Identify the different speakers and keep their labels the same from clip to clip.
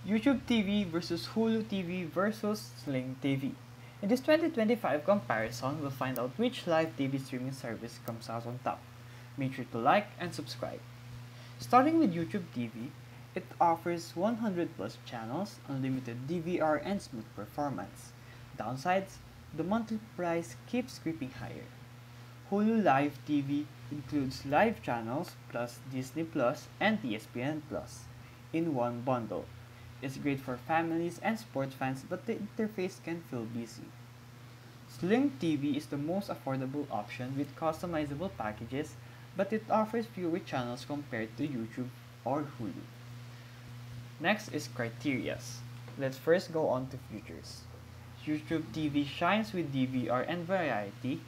Speaker 1: YouTube TV versus Hulu TV versus Sling TV. In this 2025 comparison, we'll find out which live TV streaming service comes out on top. Make sure to like and subscribe. Starting with YouTube TV, it offers 100 plus channels, unlimited DVR, and smooth performance. Downsides, the monthly price keeps creeping higher. Hulu Live TV includes live channels plus Disney Plus and ESPN Plus in one bundle. It's great for families and sports fans, but the interface can feel busy. Sling TV is the most affordable option with customizable packages, but it offers fewer channels compared to YouTube or Hulu. Next is criterias. Let's first go on to features. YouTube TV shines with DVR and variety,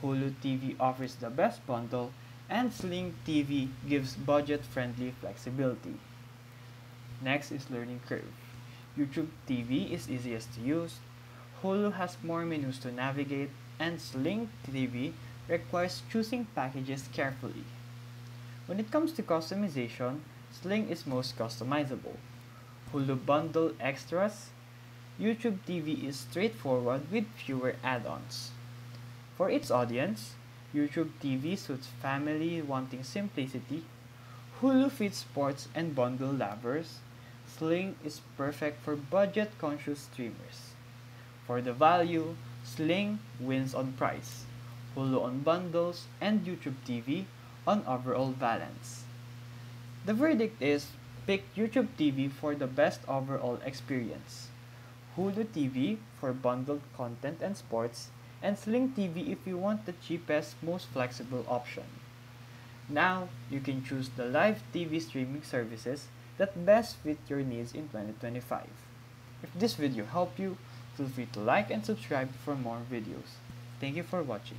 Speaker 1: Hulu TV offers the best bundle, and Sling TV gives budget-friendly flexibility. Next is learning curve. YouTube TV is easiest to use, Hulu has more menus to navigate, and Sling TV requires choosing packages carefully. When it comes to customization, Sling is most customizable. Hulu bundle extras, YouTube TV is straightforward with fewer add-ons. For its audience, YouTube TV suits family wanting simplicity, Hulu fits sports and bundle lovers, Sling is perfect for budget-conscious streamers. For the value, Sling wins on price, Hulu on bundles, and YouTube TV on overall balance. The verdict is pick YouTube TV for the best overall experience, Hulu TV for bundled content and sports, and Sling TV if you want the cheapest, most flexible option. Now, you can choose the live TV streaming services that best fit your needs in 2025. If this video helped you, feel free to like and subscribe for more videos. Thank you for watching.